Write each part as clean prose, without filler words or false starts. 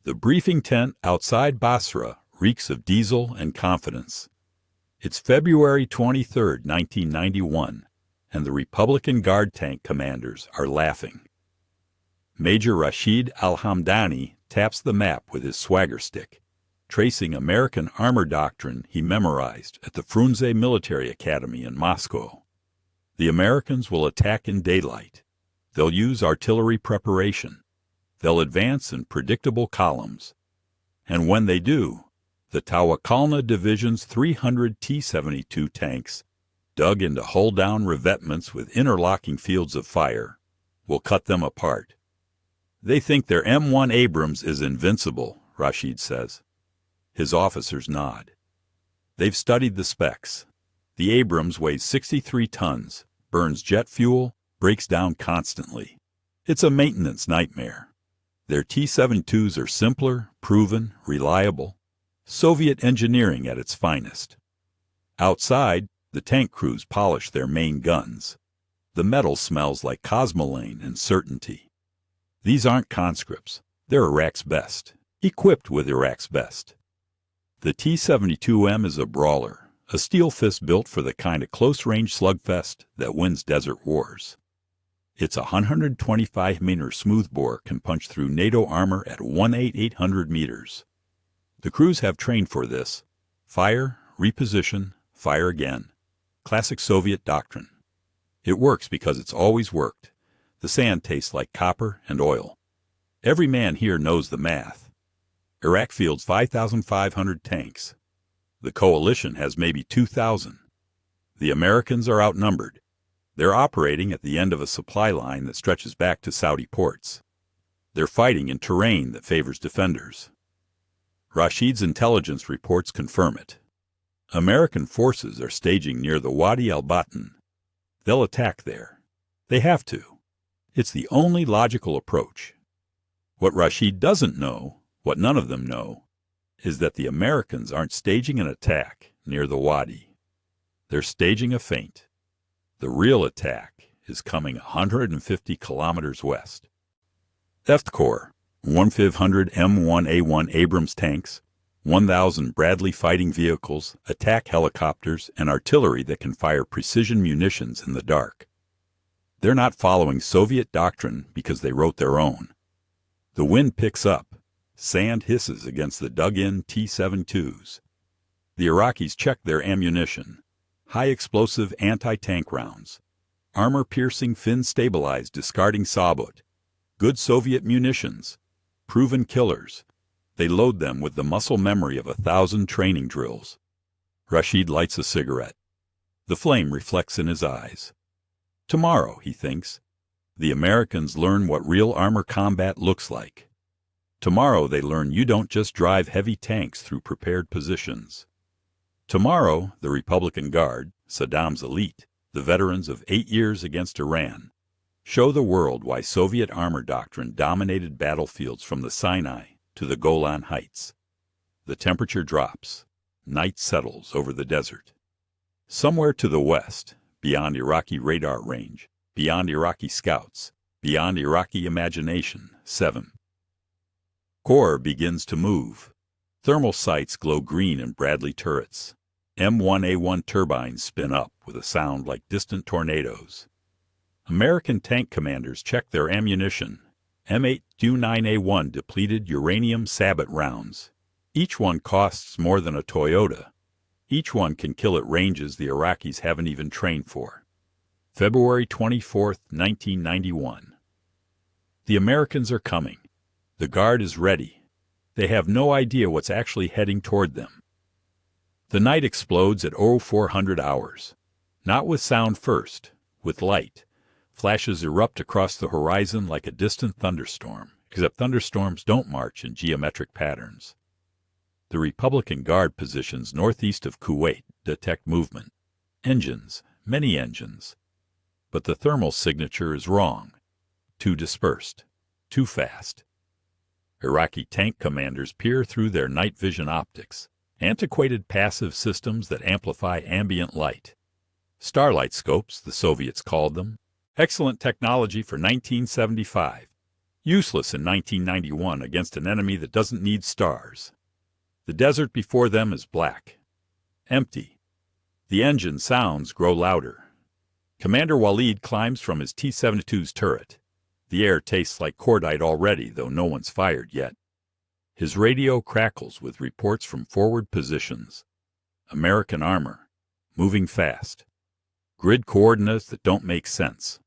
The briefing tent outside Basra reeks of diesel and confidence. It's February 23, 1991, and the Republican Guard tank commanders are laughing. Major Rashid al-Hamdani taps the map with his swagger stick, tracing American armor doctrine he memorized at the Frunze Military Academy in Moscow. The Americans will attack in daylight. They'll use artillery preparation. They'll advance in predictable columns. And when they do, the Tawakkalna Division's 300 T-72 tanks, dug into hull-down revetments with interlocking fields of fire, will cut them apart. They think their M1 Abrams is invincible, Rashid says. His officers nod. They've studied the specs. The Abrams weighs 63 tons, burns jet fuel, breaks down constantly. It's a maintenance nightmare. Their T-72s are simpler, proven, reliable. Soviet engineering at its finest. Outside, the tank crews polish their main guns. The metal smells like cosmoline and certainty. These aren't conscripts. They're Iraq's best, equipped with Iraq's best. The T-72M is a brawler, a steel fist built for the kind of close-range slugfest that wins desert wars. Its 125-meter smoothbore can punch through NATO armor at 1,800 meters. The crews have trained for this. Fire, reposition, fire again. Classic Soviet doctrine. It works because it's always worked. The sand tastes like copper and oil. Every man here knows the math. Iraq fields 5,500 tanks. The coalition has maybe 2,000. The Americans are outnumbered. They're operating at the end of a supply line that stretches back to Saudi ports. They're fighting in terrain that favors defenders. Rashid's intelligence reports confirm it. American forces are staging near the Wadi al-Batn. They'll attack there. They have to. It's the only logical approach. What Rashid doesn't know, what none of them know, is that the Americans aren't staging an attack near the Wadi. They're staging a feint. The real attack is coming 150 kilometers west. VII Corps, 1,500 M1A1 Abrams tanks, 1,000 Bradley fighting vehicles, attack helicopters, and artillery that can fire precision munitions in the dark. They're not following Soviet doctrine because they wrote their own. The wind picks up. Sand hisses against the dug-in T-72s. The Iraqis check their ammunition. High-explosive anti-tank rounds. Armor-piercing fin-stabilized discarding sabot. Good Soviet munitions. Proven killers. They load them with the muscle memory of 1,000 training drills. Rashid lights a cigarette. The flame reflects in his eyes. Tomorrow, he thinks, the Americans learn what real armor combat looks like. Tomorrow they learn you don't just drive heavy tanks through prepared positions. Tomorrow, the Republican Guard, Saddam's elite, the veterans of 8 years against Iran, show the world why Soviet armor doctrine dominated battlefields from the Sinai to the Golan Heights. The temperature drops. Night settles over the desert. Somewhere to the west, beyond Iraqi radar range, beyond Iraqi scouts, beyond Iraqi imagination, VII Corps begins to move. Thermal sights glow green in Bradley turrets. M1A1 turbines spin up with a sound like distant tornadoes. American tank commanders check their ammunition. M8 U9A1 depleted uranium sabot rounds. Each one costs more than a Toyota. Each one can kill at ranges the Iraqis haven't even trained for. February 24, 1991. The Americans are coming. The Guard is ready. They have no idea what's actually heading toward them. The night explodes at 0400 hours. Not with sound first, with light. Flashes erupt across the horizon like a distant thunderstorm, except thunderstorms don't march in geometric patterns. The Republican Guard positions northeast of Kuwait detect movement. Engines, many engines. But the thermal signature is wrong. Too dispersed. Too fast. Iraqi tank commanders peer through their night vision optics, antiquated passive systems that amplify ambient light. Starlight scopes, the Soviets called them. Excellent technology for 1975. Useless in 1991 against an enemy that doesn't need stars. The desert before them is black. Empty. The engine sounds grow louder. Commander Walid climbs from his T-72's turret. The air tastes like cordite already, though no one's fired yet. His radio crackles with reports from forward positions. American armor. Moving fast. Grid coordinates that don't make sense.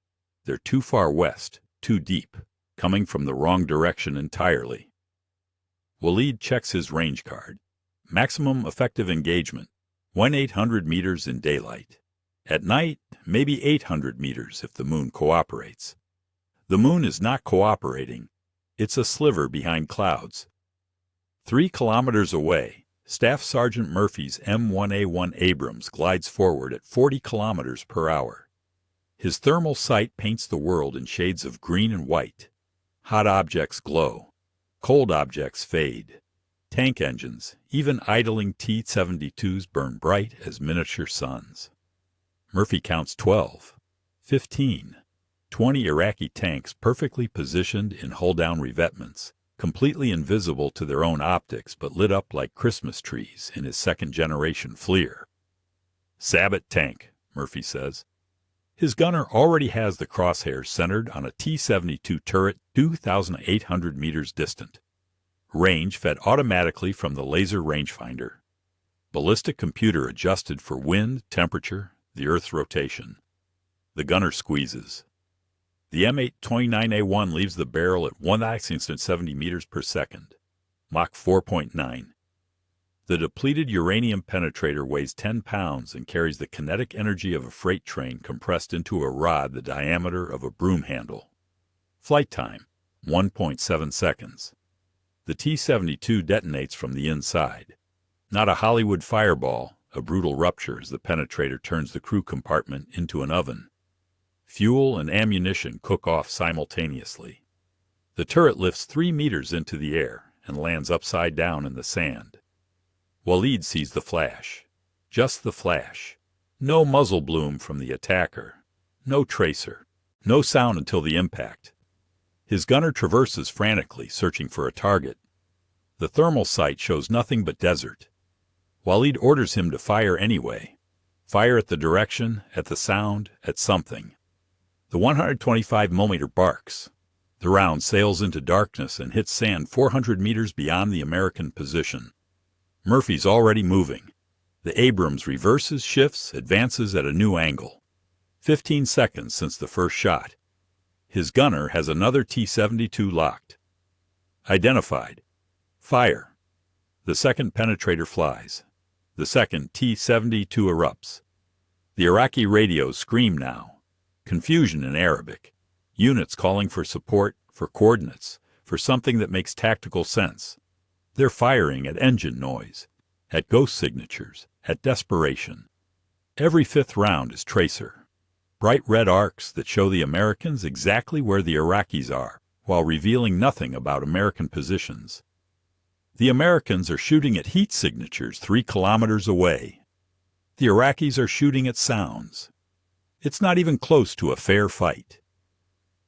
They're too far west, too deep, coming from the wrong direction entirely. Walid checks his range card. Maximum effective engagement, 1,800 meters in daylight. At night, maybe 800 meters if the moon cooperates. The moon is not cooperating. It's a sliver behind clouds. 3 kilometers away, Staff Sergeant Murphy's M1A1 Abrams glides forward at 40 kilometers per hour. His thermal sight paints the world in shades of green and white. Hot objects glow. Cold objects fade. Tank engines, even idling T-72s, burn bright as miniature suns. Murphy counts 12, 15, 20 Iraqi tanks perfectly positioned in hull-down revetments, completely invisible to their own optics but lit up like Christmas trees in his second-generation Fleer. Sabot tank, Murphy says. His gunner already has the crosshairs centered on a T-72 turret 2,800 meters distant. Range fed automatically from the laser rangefinder. Ballistic computer adjusted for wind, temperature, the Earth's rotation. The gunner squeezes. The M829A1 leaves the barrel at 1,70 meters per second, Mach 4.9. The depleted uranium penetrator weighs 10 pounds and carries the kinetic energy of a freight train compressed into a rod the diameter of a broom handle. Flight time, 1.7 seconds. The T-72 detonates from the inside. Not a Hollywood fireball, a brutal rupture as the penetrator turns the crew compartment into an oven. Fuel and ammunition cook off simultaneously. The turret lifts 3 meters into the air and lands upside down in the sand. Walid sees the flash. Just the flash. No muzzle bloom from the attacker. No tracer. No sound until the impact. His gunner traverses frantically, searching for a target. The thermal sight shows nothing but desert. Walid orders him to fire anyway. Fire at the direction, at the sound, at something. The 125mm barks. The round sails into darkness and hits sand 400 meters beyond the American position. Murphy's already moving. The Abrams reverses, shifts, advances at a new angle. 15 seconds since the first shot. His gunner has another T-72 locked. Identified. Fire. The second penetrator flies. The second T-72 erupts. The Iraqi radios scream now. Confusion in Arabic. Units calling for support, for coordinates, for something that makes tactical sense. They're firing at engine noise, at ghost signatures, at desperation. Every 5th round is tracer. Bright red arcs that show the Americans exactly where the Iraqis are, while revealing nothing about American positions. The Americans are shooting at heat signatures 3 kilometers away. The Iraqis are shooting at sounds. It's not even close to a fair fight.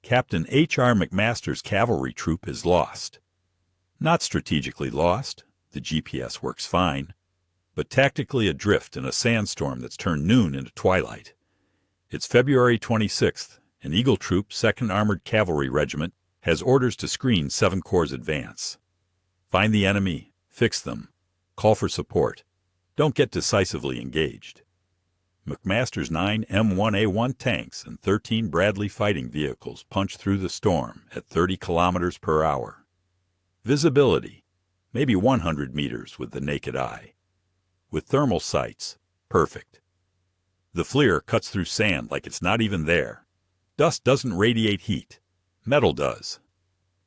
Captain H.R. McMaster's cavalry troop is lost. Not strategically lost, the GPS works fine, but tactically adrift in a sandstorm that's turned noon into twilight. It's February 26th, and Eagle Troop, 2nd Armored Cavalry Regiment, has orders to screen VII Corps' advance. Find the enemy, fix them, call for support. Don't get decisively engaged. McMaster's 9 M1A1 tanks and 13 Bradley fighting vehicles punch through the storm at 30 kilometers per hour. Visibility, maybe 100 meters with the naked eye. With thermal sights, perfect. The Fleer cuts through sand like it's not even there. Dust doesn't radiate heat. Metal does.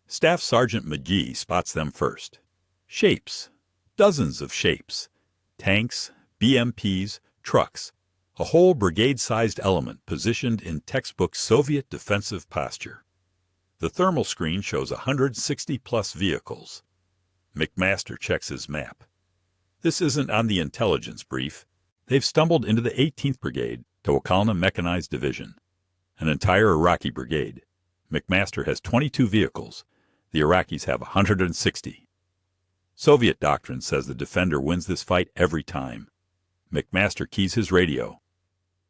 Staff Sergeant McGee spots them first. Shapes. Dozens of shapes. Tanks, BMPs, trucks. A whole brigade-sized element positioned in textbook Soviet defensive posture. The thermal screen shows 160-plus vehicles. McMaster checks his map. This isn't on the intelligence brief. They've stumbled into the 18th Brigade, Tawakalna Mechanized Division. An entire Iraqi brigade. McMaster has 22 vehicles, The Iraqis have 160. Soviet doctrine says the defender wins this fight every time. McMaster keys his radio.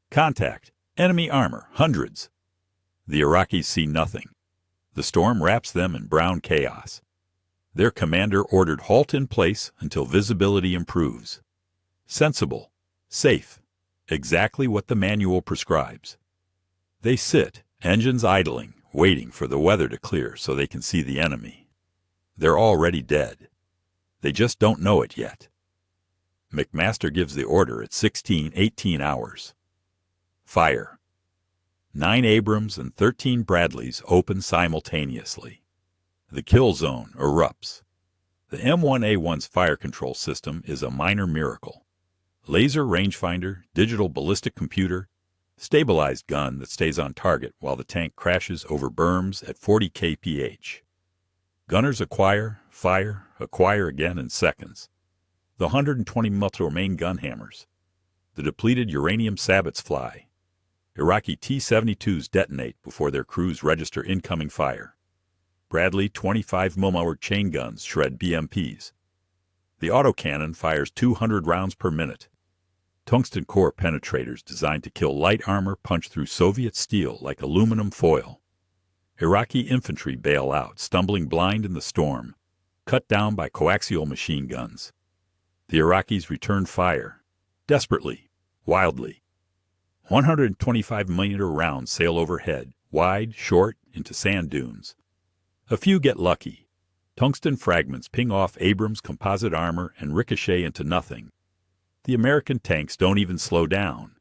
Contact. Enemy armor. Hundreds. The Iraqis see nothing. The storm wraps them in brown chaos. Their commander ordered halt in place until visibility improves. Sensible. Safe. Exactly what the manual prescribes. They sit, engines idling, waiting for the weather to clear so they can see the enemy. They're already dead. They just don't know it yet. McMaster gives the order at 18 hours. Fire. 9 Abrams and 13 Bradleys open simultaneously. The kill zone erupts. The M1A1's fire control system is a minor miracle. Laser rangefinder, digital ballistic computer, stabilized gun that stays on target while the tank crashes over berms at 40 kph. Gunners acquire, fire, acquire again in seconds. The 120mm main gun hammers. The depleted uranium sabots fly. Iraqi T-72s detonate before their crews register incoming fire. Bradley 25mm chain guns shred BMPs. The autocannon fires 200 rounds per minute. Tungsten core penetrators designed to kill light armor punch through Soviet steel like aluminum foil. Iraqi infantry bail out, stumbling blind in the storm, cut down by coaxial machine guns. The Iraqis return fire, desperately, wildly. 125mm rounds sail overhead, wide, short, into sand dunes. A few get lucky. Tungsten fragments ping off Abrams' composite armor and ricochet into nothing. The American tanks don't even slow down.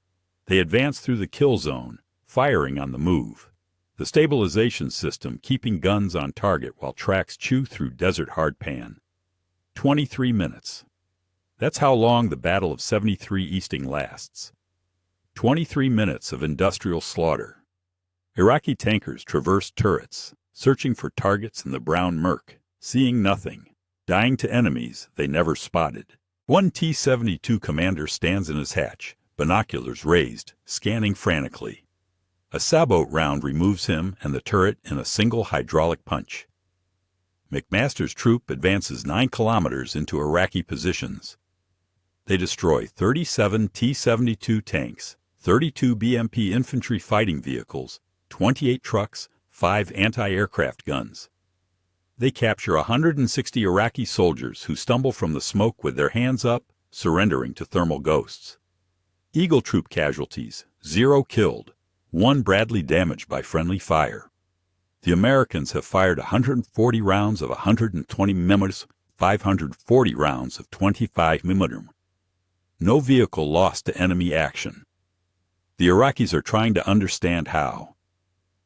They advance through the kill zone, firing on the move. The stabilization system keeping guns on target while tracks chew through desert hardpan. 23 minutes. That's how long the Battle of 73 Easting lasts. 23 minutes of industrial slaughter. Iraqi tankers traverse turrets, searching for targets in the brown murk, seeing nothing, dying to enemies they never spotted. One T-72 commander stands in his hatch, binoculars raised, scanning frantically. A sabot round removes him and the turret in a single hydraulic punch. McMaster's troop advances 9 kilometers into Iraqi positions. They destroy 37 T-72 tanks, 32 BMP infantry fighting vehicles, 28 trucks, 5 anti-aircraft guns. They capture 160 Iraqi soldiers who stumble from the smoke with their hands up, surrendering to thermal ghosts. Eagle Troop casualties, 0 killed, 1 Bradley damaged by friendly fire. The Americans have fired 140 rounds of 120 mm, 540 rounds of 25 mm. No vehicle lost to enemy action. The Iraqis are trying to understand how.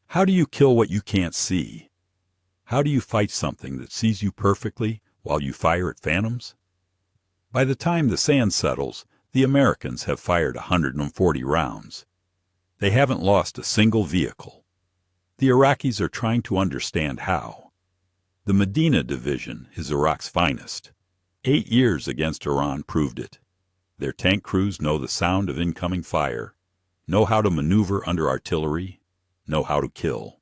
How do you kill what you can't see? How do you fight something that sees you perfectly while you fire at phantoms? By the time the sand settles, the Americans have fired 140 rounds. They haven't lost a single vehicle. The Iraqis are trying to understand how. The Medina division is Iraq's finest. 8 years against Iran proved it. Their tank crews know the sound of incoming fire, know how to maneuver under artillery, know how to kill.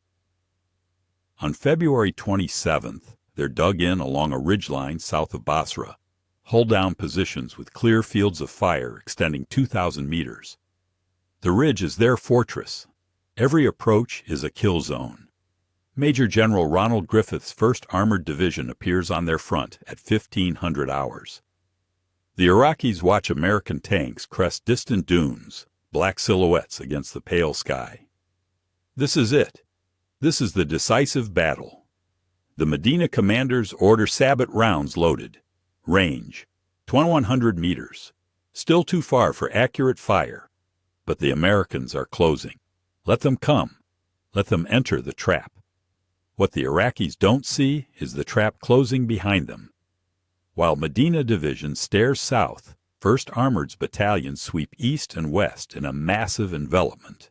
On February 27th, they're dug in along a ridgeline south of Basra, hull down positions with clear fields of fire extending 2,000 meters. The ridge is their fortress. Every approach is a kill zone. Major General Ronald Griffith's 1st Armored Division appears on their front at 1500 hours. The Iraqis watch American tanks crest distant dunes, black silhouettes against the pale sky. This is it. This is the decisive battle. The Medina commanders order sabot rounds loaded. Range, 2,100 meters. Still too far for accurate fire. But the Americans are closing. Let them come. Let them enter the trap. What the Iraqis don't see is the trap closing behind them. While Medina Division stares south, 1st Armored's battalions sweep east and west in a massive envelopment.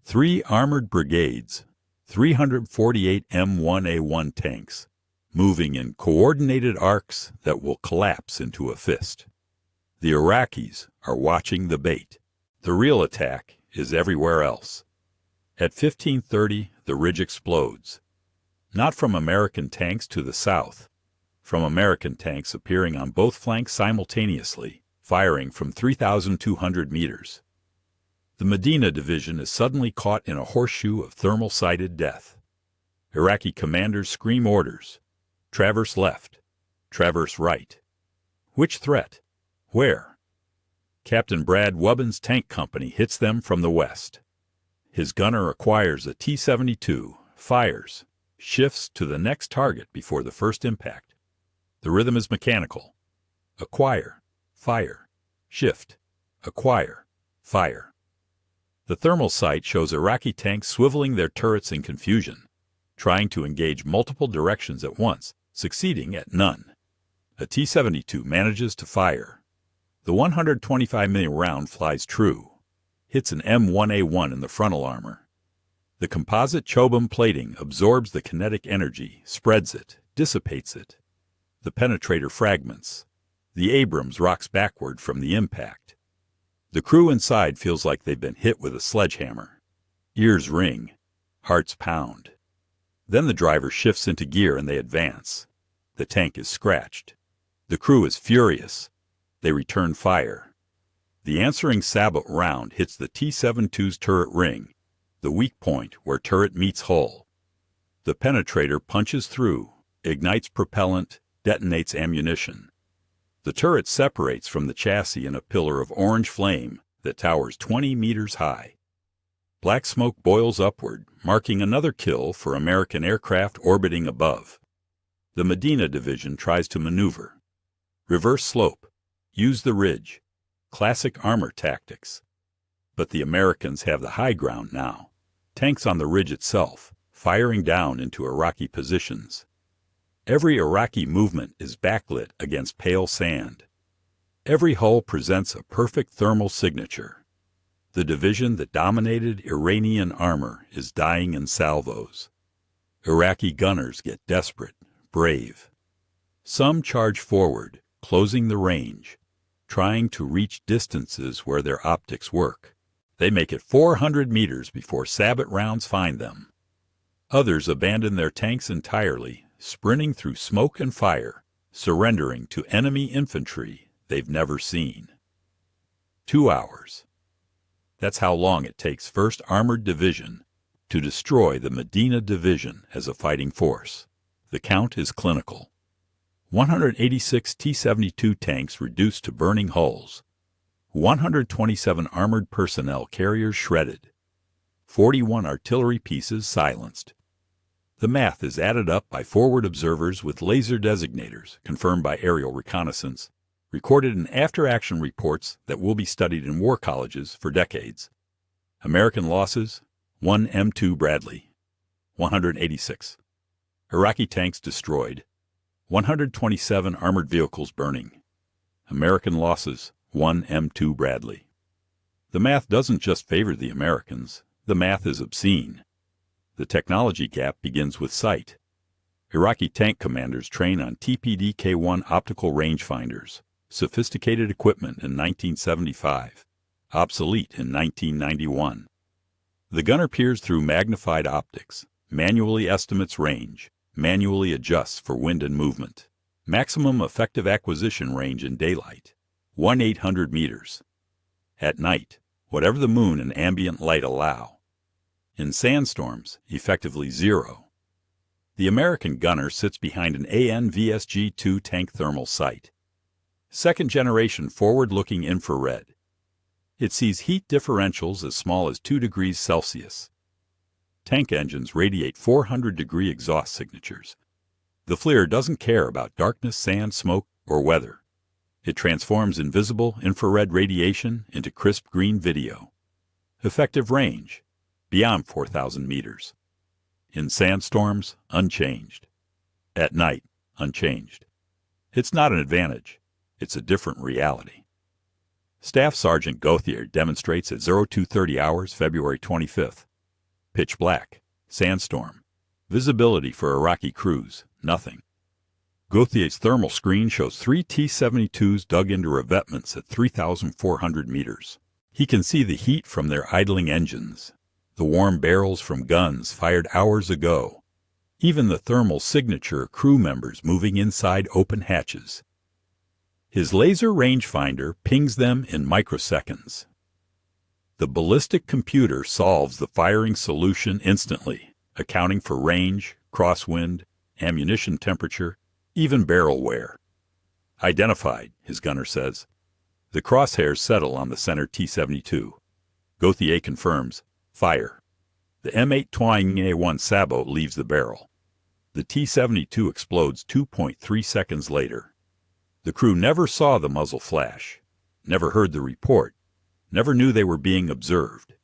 3 armored brigades, 348 M1A1 tanks, moving in coordinated arcs that will collapse into a fist. The Iraqis are watching the bait. The real attack is everywhere else. At 15:30, the ridge explodes. Not from American tanks to the south. From American tanks appearing on both flanks simultaneously, firing from 3,200 meters. The Medina division is suddenly caught in a horseshoe of thermal-sighted death. Iraqi commanders scream orders. Traverse left. Traverse right. Which threat? Where? Captain Brad Wubbin's tank company hits them from the west. His gunner acquires a T-72, fires, shifts to the next target before the first impact. The rhythm is mechanical. Acquire, fire, shift, acquire, fire. The thermal sight shows Iraqi tanks swiveling their turrets in confusion, trying to engage multiple directions at once, succeeding at none. A T-72 manages to fire. The 125 mm round flies true, hits an M1A1 in the frontal armor. The composite chobam plating absorbs the kinetic energy, spreads it, dissipates it. The penetrator fragments. The Abrams rocks backward from the impact. The crew inside feels like they've been hit with a sledgehammer. Ears ring. Hearts pound. Then the driver shifts into gear and they advance. The tank is scratched. The crew is furious. They return fire. The answering sabot round hits the T-72's turret ring, the weak point where turret meets hull. The penetrator punches through, ignites propellant, detonates ammunition. The turret separates from the chassis in a pillar of orange flame that towers 20 meters high. Black smoke boils upward, marking another kill for American aircraft orbiting above. The Medina division tries to maneuver. Reverse slope. Use the ridge. Classic armor tactics. But the Americans have the high ground now. Tanks on the ridge itself, firing down into Iraqi positions. Every Iraqi movement is backlit against pale sand. Every hull presents a perfect thermal signature. The division that dominated Iranian armor is dying in salvos. Iraqi gunners get desperate, brave. Some charge forward, closing the range, trying to reach distances where their optics work. They make it 400 meters before sabot rounds find them. Others abandon their tanks entirely, sprinting through smoke and fire, surrendering to enemy infantry they've never seen. 2 hours. That's how long it takes 1st Armored Division to destroy the Medina Division as a fighting force. The count is clinical. 186 T-72 tanks reduced to burning hulls. 127 armored personnel carriers shredded. 41 artillery pieces silenced. The math is added up by forward observers with laser designators, confirmed by aerial reconnaissance, recorded in after-action reports that will be studied in war colleges for decades. American losses, 1 M2 Bradley, 186. Iraqi tanks destroyed, 127 armored vehicles burning. American losses, 1 M2 Bradley. The math doesn't just favor the Americans. The math is obscene. The technology gap begins with sight. Iraqi tank commanders train on TPD-K1 optical rangefinders, sophisticated equipment in 1975, obsolete in 1991. The gunner peers through magnified optics, manually estimates range, manually adjusts for wind and movement. Maximum effective acquisition range in daylight, 1,800 meters. At night, whatever the moon and ambient light allow. In sandstorms, effectively 0. The American gunner sits behind an AN/VSG-2 tank thermal sight. Second-generation forward-looking infrared. It sees heat differentials as small as 2 degrees Celsius. Tank engines radiate 400-degree exhaust signatures. The FLIR doesn't care about darkness, sand, smoke, or weather. It transforms invisible infrared radiation into crisp green video. Effective range, beyond 4,000 meters. In sandstorms, unchanged. At night, unchanged. It's not an advantage. It's a different reality. Staff Sergeant Gauthier demonstrates at 0230 hours, February 25th. Pitch black, sandstorm. Visibility for Iraqi crews, nothing. Gauthier's thermal screen shows 3 T-72s dug into revetments at 3,400 meters. He can see the heat from their idling engines, the warm barrels from guns fired hours ago. even the thermal signature crew members moving inside open hatches. His laser rangefinder pings them in microseconds. The ballistic computer solves the firing solution instantly, accounting for range, crosswind, ammunition temperature, even barrel wear. Identified, his gunner says. The crosshairs settle on the center T-72. Gauthier confirms, fire. The M8-21A1 sabot leaves the barrel. The T-72 explodes 2.3 seconds later. The crew never saw the muzzle flash, never heard the report, never knew they were being observed.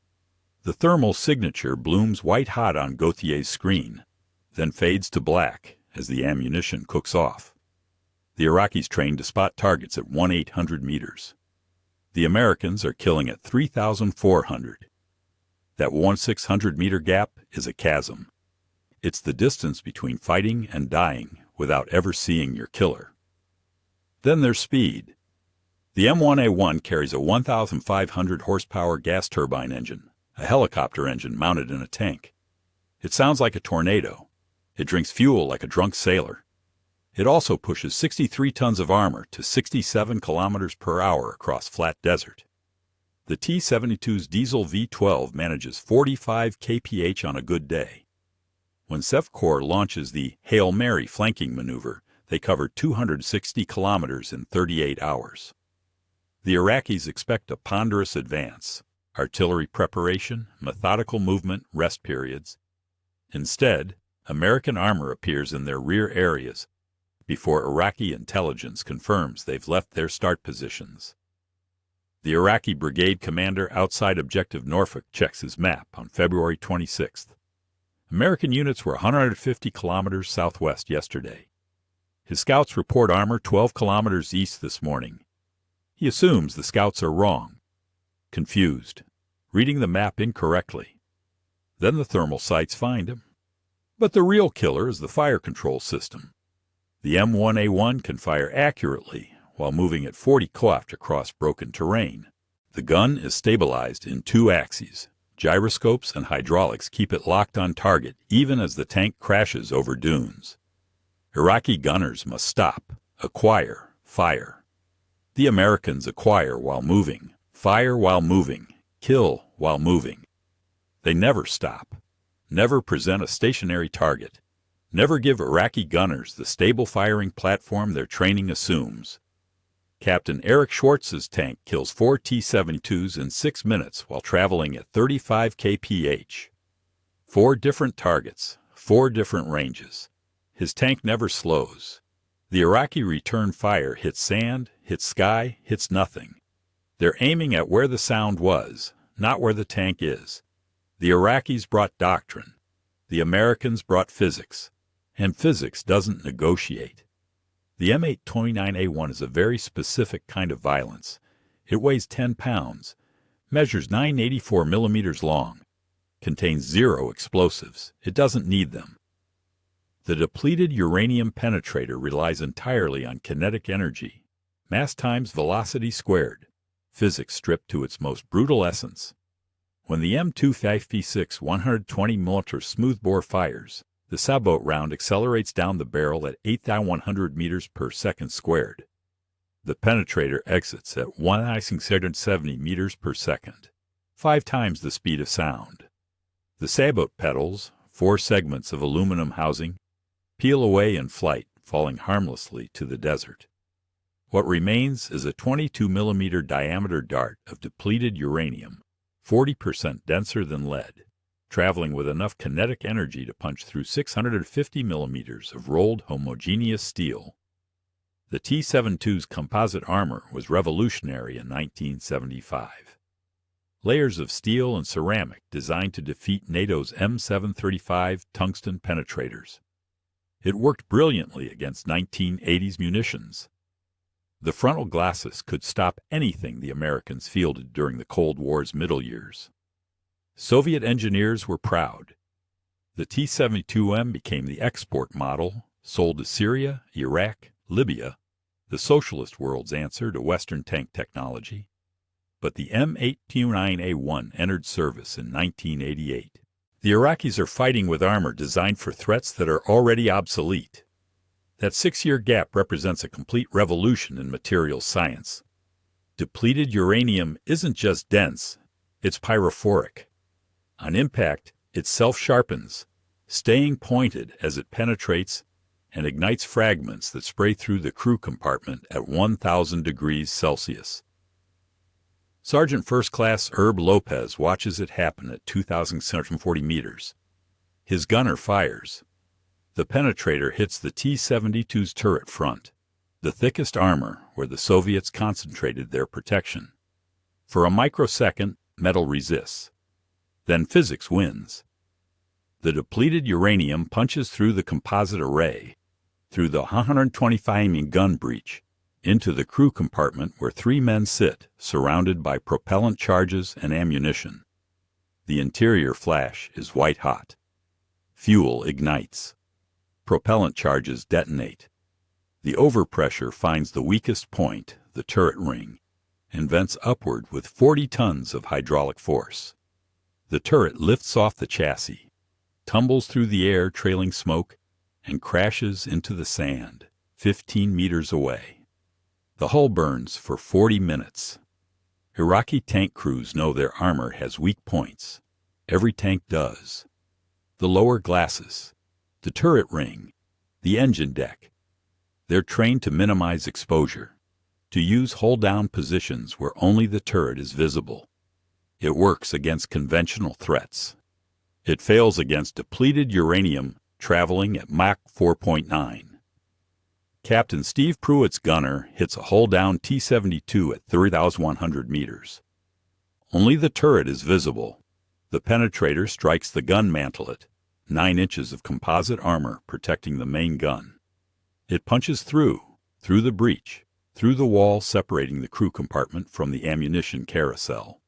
The thermal signature blooms white-hot on Gauthier's screen, then fades to black as the ammunition cooks off. The Iraqis trained to spot targets at 1,800 meters. The Americans are killing at 3,400. That 1,600-meter gap is a chasm. It's the distance between fighting and dying without ever seeing your killer. Then there's speed. The M1A1 carries a 1,500 horsepower gas turbine engine, a helicopter engine mounted in a tank. It sounds like a tornado. It drinks fuel like a drunk sailor. It also pushes 63 tons of armor to 67 kilometers per hour across flat desert. The T-72's diesel V12 manages 45 kph on a good day. When VII Corps launches the Hail Mary flanking maneuver, they cover 260 kilometers in 38 hours. The Iraqis expect a ponderous advance, artillery preparation, methodical movement, rest periods. Instead, American armor appears in their rear areas before Iraqi intelligence confirms they've left their start positions. The Iraqi brigade commander outside Objective Norfolk checks his map on February 26th. American units were 150 kilometers southwest yesterday. His scouts report armor 12 kilometers east this morning. He assumes the scouts are wrong, confused, reading the map incorrectly. Then the thermal sights find him. But the real killer is the fire control system. The M1A1 can fire accurately while moving at 40 kW across broken terrain. The gun is stabilized in 2 axes. Gyroscopes and hydraulics keep it locked on target even as the tank crashes over dunes. Iraqi gunners must stop, acquire, fire. The Americans acquire while moving, fire while moving, kill while moving. They never stop, never present a stationary target, never give Iraqi gunners the stable firing platform their training assumes. Captain Eric Schwartz's tank kills 4 T-72s in 6 minutes while traveling at 35 kph. 4 different targets, 4 different ranges. His tank never slows. The Iraqi return fire hits sand, hits sky, hits nothing. They're aiming at where the sound was, not where the tank is. The Iraqis brought doctrine. The Americans brought physics. And physics doesn't negotiate. The M8-29A1 is a very specific kind of violence. It weighs 10 pounds, measures 984 millimeters long, contains 0 explosives. It doesn't need them. The depleted uranium penetrator relies entirely on kinetic energy, mass times velocity squared, physics stripped to its most brutal essence. When the M256 120mm smoothbore fires, the sabot round accelerates down the barrel at 8,100 meters per second squared. The penetrator exits at 1,670 meters per second, 5 times the speed of sound. The sabot petals, 4 segments of aluminum housing, peel away in flight, falling harmlessly to the desert. What remains is a 22-millimeter diameter dart of depleted uranium, 40% denser than lead, traveling with enough kinetic energy to punch through 650 millimeters of rolled homogeneous steel. The T-72's composite armor was revolutionary in 1975. Layers of steel and ceramic designed to defeat NATO's M735 tungsten penetrators. It worked brilliantly against 1980s munitions. The frontal glacis could stop anything the Americans fielded during the Cold War's middle years. Soviet engineers were proud. The T-72M became the export model, sold to Syria, Iraq, Libya, the socialist world's answer to Western tank technology. But the M829A1 entered service in 1988. The Iraqis are fighting with armor designed for threats that are already obsolete. That 6-year gap represents a complete revolution in materials science. Depleted uranium isn't just dense, it's pyrophoric. On impact, it self-sharpens, staying pointed as it penetrates and ignites fragments that spray through the crew compartment at 1,000 degrees Celsius. Sergeant First Class Herb Lopez watches it happen at 2,640 meters. His gunner fires. The penetrator hits the T-72's turret front, the thickest armor where the Soviets concentrated their protection. For a microsecond, metal resists. Then physics wins. The depleted uranium punches through the composite array, through the 125mm gun breech, into the crew compartment where 3 men sit, surrounded by propellant charges and ammunition. The interior flash is white-hot. Fuel ignites. Propellant charges detonate. The overpressure finds the weakest point, the turret ring, and vents upward with 40 tons of hydraulic force. The turret lifts off the chassis, tumbles through the air trailing smoke, and crashes into the sand, 15 meters away. The hull burns for 40 minutes. Iraqi tank crews know their armor has weak points. Every tank does. The lower glasses, the turret ring, the engine deck. They're trained to minimize exposure, to use hull-down positions where only the turret is visible. It works against conventional threats. It fails against depleted uranium traveling at Mach 4.9. Captain Steve Pruitt's gunner hits a hull-down T-72 at 3,100 meters. Only the turret is visible. The penetrator strikes the gun mantelet, 9 inches of composite armor protecting the main gun. It punches through the breech, through the wall separating the crew compartment from the ammunition carousel.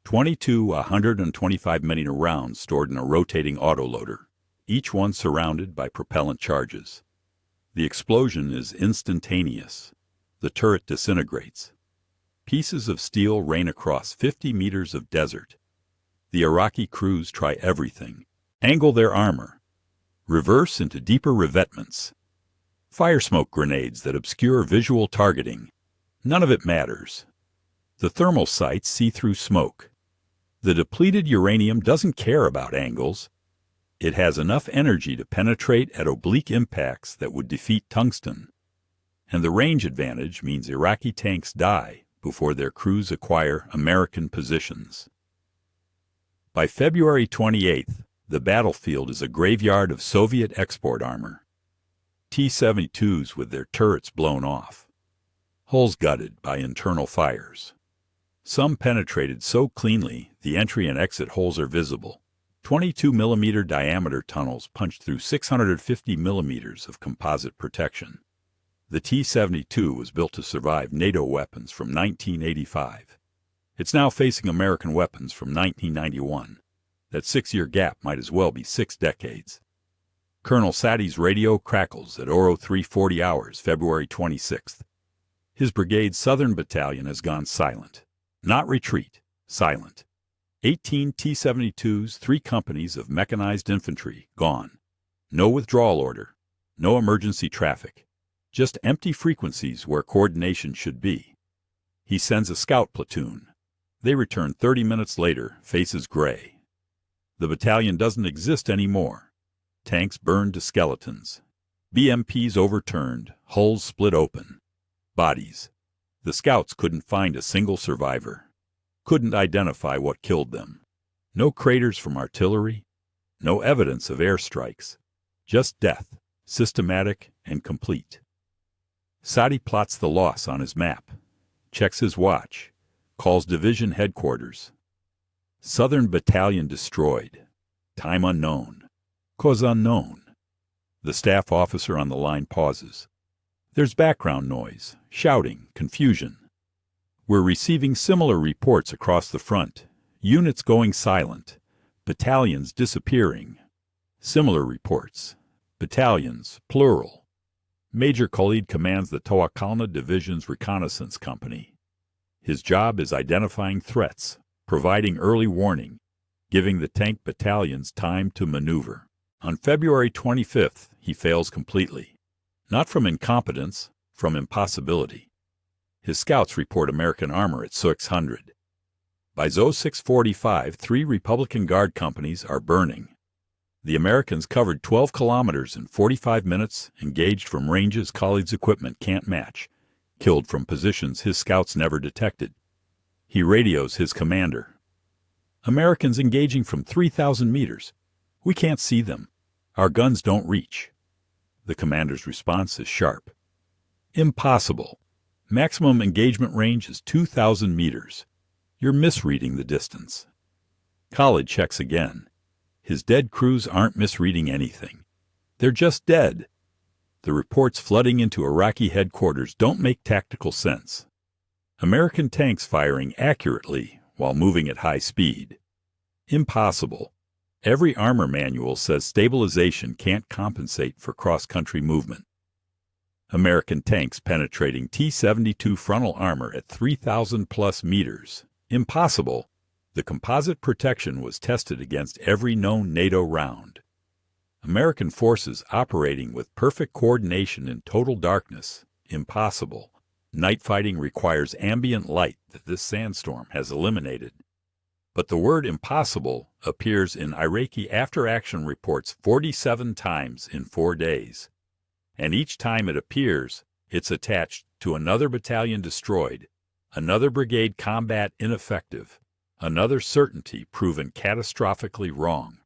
22 125mm rounds stored in a rotating autoloader, each one surrounded by propellant charges. The explosion is instantaneous. The turret disintegrates. Pieces of steel rain across 50 meters of desert. The Iraqi crews try everything. Angle their armor. Reverse into deeper revetments. Fire smoke grenades that obscure visual targeting. None of it matters. The thermal sights see through smoke. The depleted uranium doesn't care about angles. It has enough energy to penetrate at oblique impacts that would defeat tungsten. And the range advantage means Iraqi tanks die before their crews acquire American positions. By February 28th, the battlefield is a graveyard of Soviet export armor. T-72s with their turrets blown off. Hulls gutted by internal fires. Some penetrated so cleanly the entry and exit holes are visible. 22mm diameter tunnels punched through 650 millimeters of composite protection. The T-72 was built to survive NATO weapons from 1985. It's now facing American weapons from 1991. That 6-year gap might as well be 6 decades. Colonel Sadi's radio crackles at Oro 3:40 hours, February 26th. His brigade's Southern Battalion has gone silent. Not retreat, silent. 18 T-72s, 3 companies of mechanized infantry, gone. No withdrawal order, no emergency traffic. Just empty frequencies where coordination should be. He sends a scout platoon. They return 30 minutes later, faces gray. The battalion doesn't exist anymore. Tanks burned to skeletons. BMPs overturned, hulls split open. Bodies. The scouts couldn't find a single survivor. Couldn't identify what killed them. No craters from artillery. No evidence of airstrikes. Just death, systematic and complete. Sadi plots the loss on his map. Checks his watch. Calls division headquarters. Southern Battalion destroyed. Time unknown. Cause unknown. The staff officer on the line pauses. There's background noise, shouting, confusion. We're receiving similar reports across the front. Units going silent. Battalions disappearing. Similar reports. Battalions, plural. Major Khalid commands the Tawakalna Division's reconnaissance company. His job is identifying threats, providing early warning, giving the tank battalions time to maneuver. On February 25th, he fails completely. Not from incompetence, from impossibility. His scouts report American armor at 600. By 0645, 3 Republican Guard companies are burning. The Americans covered 12 kilometers in 45 minutes, engaged from ranges Khalid's equipment can't match, killed from positions his scouts never detected. He radios his commander. Americans engaging from 3,000 meters. We can't see them. Our guns don't reach. The commander's response is sharp. Impossible. Maximum engagement range is 2,000 meters. You're misreading the distance. Khalid checks again. His dead crews aren't misreading anything. They're just dead. The reports flooding into Iraqi headquarters don't make tactical sense. American tanks firing accurately while moving at high speed. Impossible. Every armor manual says stabilization can't compensate for cross-country movement. American tanks penetrating T-72 frontal armor at 3,000-plus meters. Impossible. The composite protection was tested against every known NATO round. American forces operating with perfect coordination in total darkness. Impossible. Night fighting requires ambient light that this sandstorm has eliminated. But the word impossible appears in Iraqi after-action reports 47 times in 4 days. And each time it appears, it's attached to another battalion destroyed, another brigade combat ineffective, another certainty proven catastrophically wrong.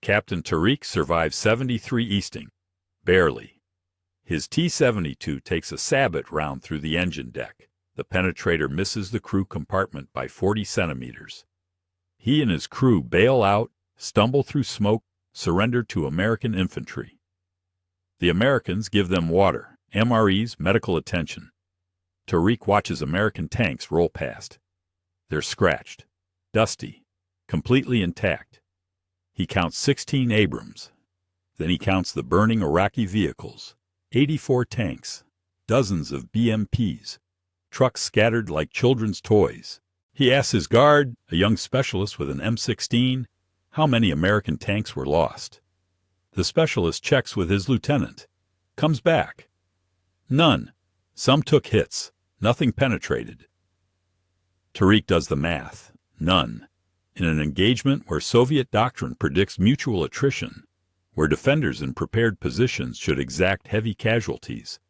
Captain Tariq survives 73 easting. Barely. His T-72 takes a sabot round through the engine deck. The penetrator misses the crew compartment by 40 centimeters. He and his crew bail out, stumble through smoke, surrender to American infantry. The Americans give them water, MREs, medical attention. Tariq watches American tanks roll past. They're scratched, dusty, completely intact. He counts 16 Abrams. Then he counts the burning Iraqi vehicles, 84 tanks, dozens of BMPs, trucks scattered like children's toys. He asks his guard, a young specialist with an M16, how many American tanks were lost. The specialist checks with his lieutenant. Comes back. None. Some took hits. Nothing penetrated. Tariq does the math. None. In an engagement where Soviet doctrine predicts mutual attrition, where defenders in prepared positions should exact heavy casualties,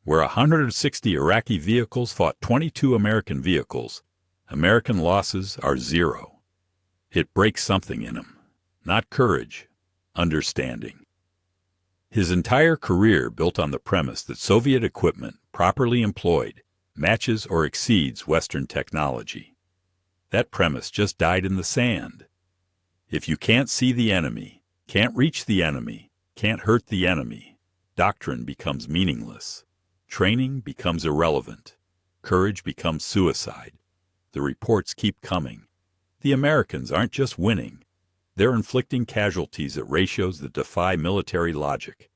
where 160 Iraqi vehicles fought 22 American vehicles, American losses are 0. It breaks something in him. Not courage, understanding. His entire career built on the premise that Soviet equipment, properly employed, matches or exceeds Western technology. That premise just died in the sand. If you can't see the enemy, can't reach the enemy, can't hurt the enemy, doctrine becomes meaningless. Training becomes irrelevant. Courage becomes suicide. The reports keep coming. The Americans aren't just winning. They're inflicting casualties at ratios that defy military logic.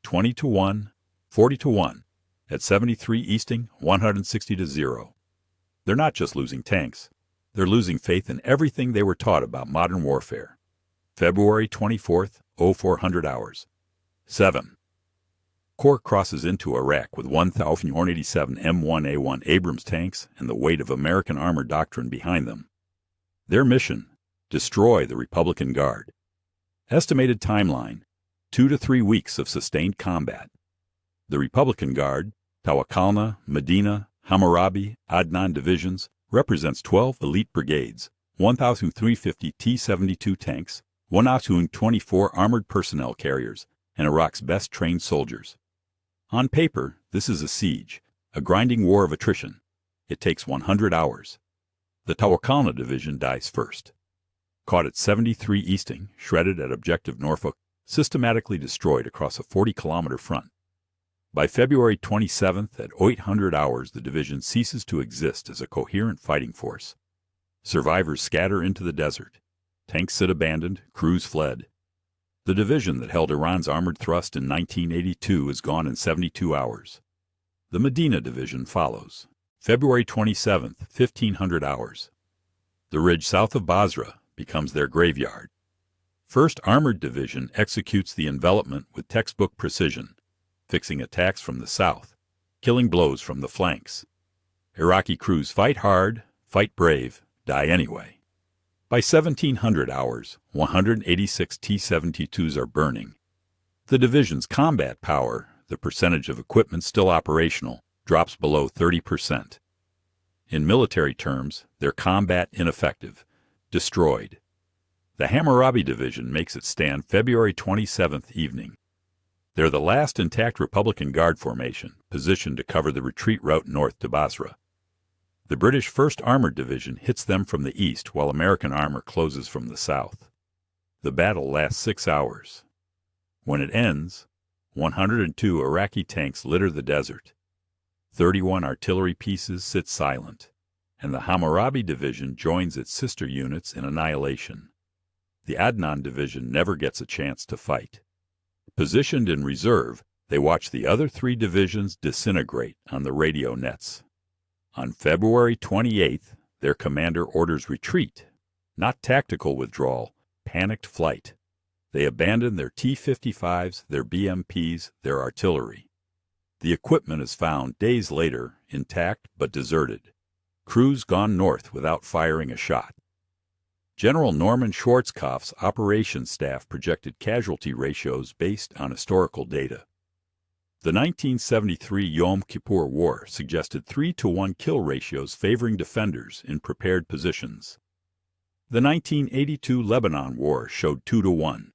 20-1, 40-1. At 73 easting, 160-0. They're not just losing tanks. They're losing faith in everything they were taught about modern warfare. February 24th, 0400 hours. 7. Corps crosses into Iraq with 1,487 M1A1 Abrams tanks and the weight of American armor doctrine behind them. Their mission: destroy the Republican Guard. Estimated timeline: 2 to 3 weeks of sustained combat. The Republican Guard, Tawakkalna, Medina, Hammurabi, Adnan divisions, represents 12 elite brigades, 1,350 T-72 tanks, 1,024 armored personnel carriers, and Iraq's best trained soldiers. On paper, this is a siege, a grinding war of attrition. It takes 100 hours. The Tawakkalna division dies first. Caught at 73 easting, shredded at Objective Norfolk, systematically destroyed across a 40-kilometer front. By February 27th, at 800 hours, the division ceases to exist as a coherent fighting force. Survivors scatter into the desert. Tanks sit abandoned, crews fled. The division that held Iran's armored thrust in 1982 is gone in 72 hours. The Medina division follows. February 27th, 1500 hours. The ridge south of Basra, becomes their graveyard. 1st Armored Division executes the envelopment with textbook precision, fixing attacks from the south, killing blows from the flanks. Iraqi crews fight hard, fight brave, die anyway. By 1700 hours, 186 T-72s are burning. The division's combat power, the percentage of equipment still operational, drops below 30%. In military terms, they're combat ineffective, destroyed. The Hammurabi Division makes its stand February 27th evening. They're the last intact Republican Guard formation, positioned to cover the retreat route north to Basra. The British 1st Armored Division hits them from the east while American armor closes from the south. The battle lasts 6 hours. When it ends, 102 Iraqi tanks litter the desert. 31 artillery pieces sit silent, and the Hammurabi Division joins its sister units in annihilation. The Adnan Division never gets a chance to fight. Positioned in reserve, they watch the other 3 divisions disintegrate on the radio nets. On February 28th, their commander orders retreat, not tactical withdrawal, panicked flight. They abandon their T-55s, their BMPs, their artillery. The equipment is found days later, intact but deserted. Crews gone north without firing a shot. General Norman Schwarzkopf's operations staff projected casualty ratios based on historical data. The 1973 Yom Kippur War suggested 3-to-1 kill ratios favoring defenders in prepared positions. The 1982 Lebanon War showed 2-to-1.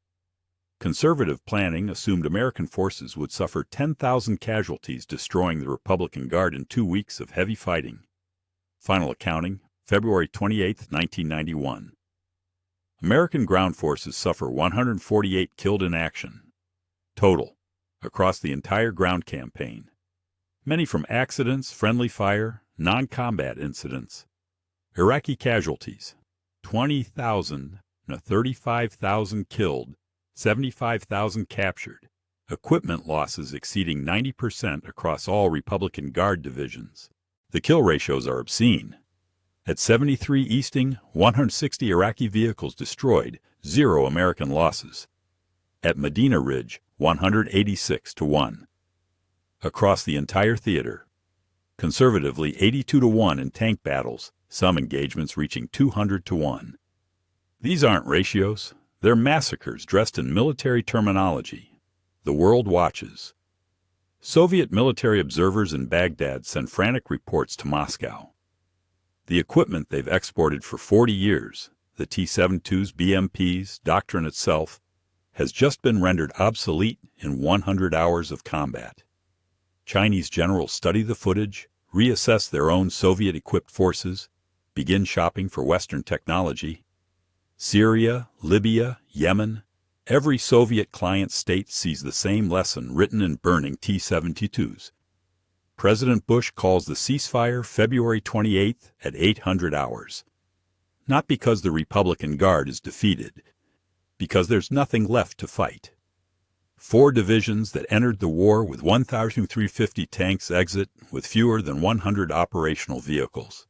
Conservative planning assumed American forces would suffer 10,000 casualties destroying the Republican Guard in 2 weeks of heavy fighting. Final accounting, February 28, 1991. American ground forces suffer 148 killed in action. Total, across the entire ground campaign. Many from accidents, friendly fire, non-combat incidents. Iraqi casualties, 20,000, 35,000 killed, 75,000 captured. Equipment losses exceeding 90% across all Republican Guard divisions. The kill ratios are obscene. At 73 Easting, 160 Iraqi vehicles destroyed, 0 American losses. At Medina Ridge, 186-to-1. Across the entire theater. Conservatively 82-to-1 in tank battles, some engagements reaching 200-to-1. These aren't ratios, they're massacres dressed in military terminology. The world watches. Soviet military observers in Baghdad send frantic reports to Moscow. The equipment they've exported for 40 years, the T-72s, BMPs, doctrine itself, has just been rendered obsolete in 100 hours of combat. Chinese generals study the footage, reassess their own Soviet-equipped forces, begin shopping for Western technology. Syria, Libya, Yemen, every Soviet client state sees the same lesson written in burning T-72s. President Bush calls the ceasefire February 28th at 800 hours. Not because the Republican Guard is defeated, because there's nothing left to fight. 4 divisions that entered the war with 1,350 tanks exit with fewer than 100 operational vehicles.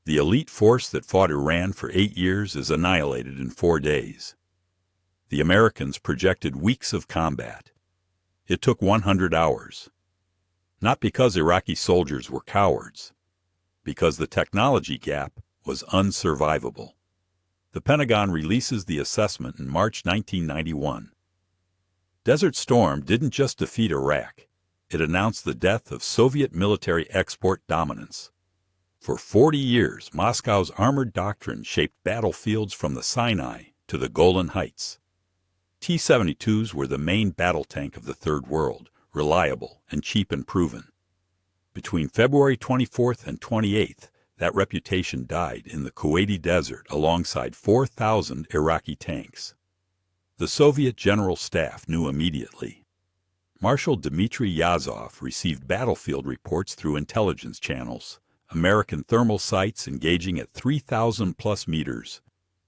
The elite force that fought Iran for 8 years is annihilated in 4 days. The Americans projected weeks of combat. It took 100 hours. Not because Iraqi soldiers were cowards, because the technology gap was unsurvivable. The Pentagon releases the assessment in March 1991. Desert Storm didn't just defeat Iraq. It announced the death of Soviet military export dominance. For 40 years, Moscow's armored doctrine shaped battlefields from the Sinai to the Golan Heights. T-72s were the main battle tank of the Third World, reliable and cheap and proven. Between February 24th and 28th, that reputation died in the Kuwaiti desert alongside 4,000 Iraqi tanks. The Soviet General Staff knew immediately. Marshal Dmitry Yazov received battlefield reports through intelligence channels, American thermal sights engaging at 3,000-plus meters,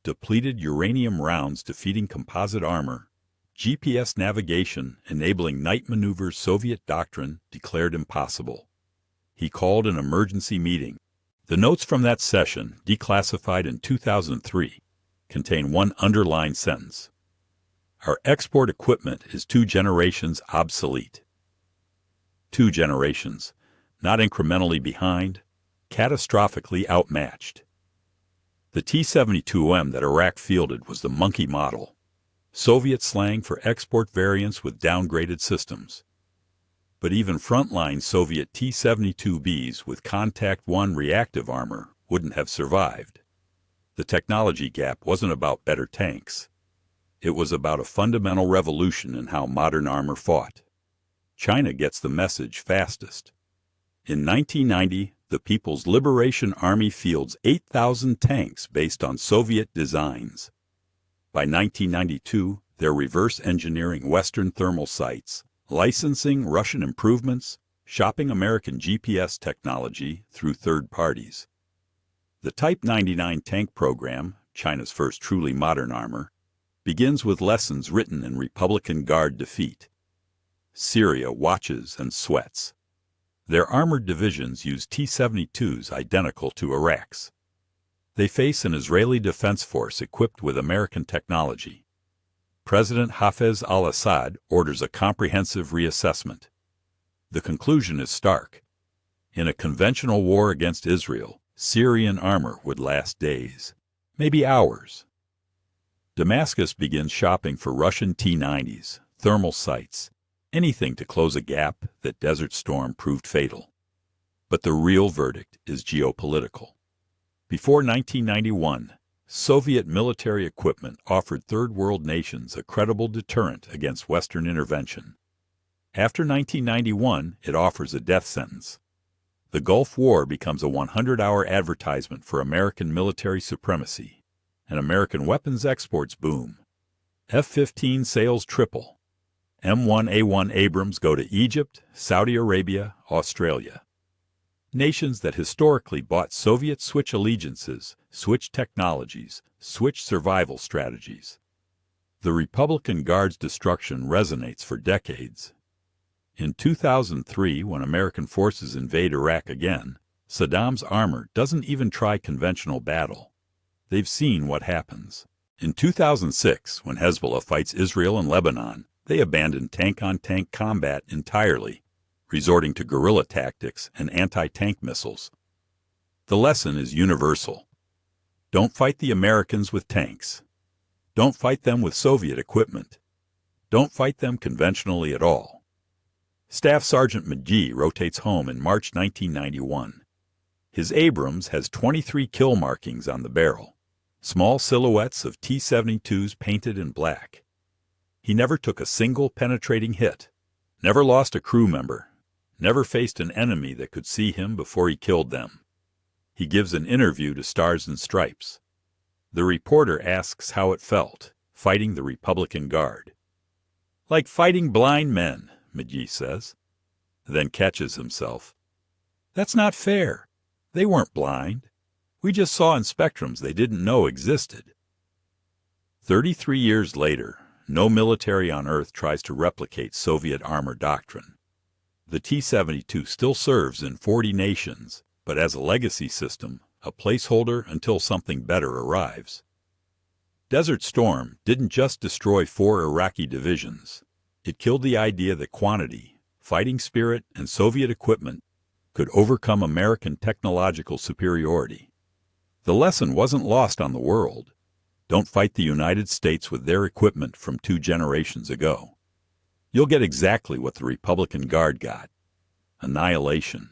depleted uranium rounds defeating composite armor, GPS navigation enabling night maneuvers Soviet doctrine declared impossible. He called an emergency meeting. The notes from that session, declassified in 2003, contain one underlined sentence. Our export equipment is 2 generations obsolete. 2 generations, not incrementally behind, catastrophically outmatched. The T-72M that Iraq fielded was the monkey model, Soviet slang for export variants with downgraded systems. But even frontline Soviet T-72Bs with Contact 1 reactive armor wouldn't have survived. The technology gap wasn't about better tanks. It was about a fundamental revolution in how modern armor fought. China gets the message fastest. In 1990, the People's Liberation Army fields 8,000 tanks based on Soviet designs. By 1992, they're reverse engineering Western thermal sights, licensing Russian improvements, shopping American GPS technology through third parties. The Type 99 tank program, China's first truly modern armor, begins with lessons written in Republican Guard defeat. Syria watches and sweats. Their armored divisions use T-72s identical to Iraq's. They face an Israeli defense force equipped with American technology. President Hafez al-Assad orders a comprehensive reassessment. The conclusion is stark. In a conventional war against Israel, Syrian armor would last days, maybe hours. Damascus begins shopping for Russian T-90s, thermal sights, anything to close a gap that Desert Storm proved fatal. But the real verdict is geopolitical. Before 1991, Soviet military equipment offered Third World nations a credible deterrent against Western intervention. After 1991, it offers a death sentence. The Gulf War becomes a 100-hour advertisement for American military supremacy, and American weapons exports boom. F-15 sales triple. M1A1 Abrams go to Egypt, Saudi Arabia, Australia. Nations that historically bought Soviet switch allegiances, switch technologies, switch survival strategies. The Republican Guard's destruction resonates for decades. In 2003, when American forces invade Iraq again, Saddam's armor doesn't even try conventional battle. They've seen what happens. In 2006, when Hezbollah fights Israel and Lebanon, they abandoned tank-on-tank combat entirely, resorting to guerrilla tactics and anti-tank missiles. The lesson is universal. Don't fight the Americans with tanks. Don't fight them with Soviet equipment. Don't fight them conventionally at all. Staff Sergeant McGee rotates home in March 1991. His Abrams has 23 kill markings on the barrel, small silhouettes of T-72s painted in black. He never took a single penetrating hit, never lost a crew member, never faced an enemy that could see him before he killed them. He gives an interview to Stars and Stripes. The reporter asks how it felt, fighting the Republican Guard. "Like fighting blind men," McGee says, then catches himself. "That's not fair. They weren't blind. We just saw in spectrums they didn't know existed." 33 years later, no military on Earth tries to replicate Soviet armor doctrine. The T-72 still serves in 40 nations, but as a legacy system, a placeholder until something better arrives. Desert Storm didn't just destroy 4 Iraqi divisions. It killed the idea that quantity, fighting spirit, and Soviet equipment could overcome American technological superiority. The lesson wasn't lost on the world. Don't fight the United States with their equipment from 2 generations ago. You'll get exactly what the Republican Guard got: annihilation.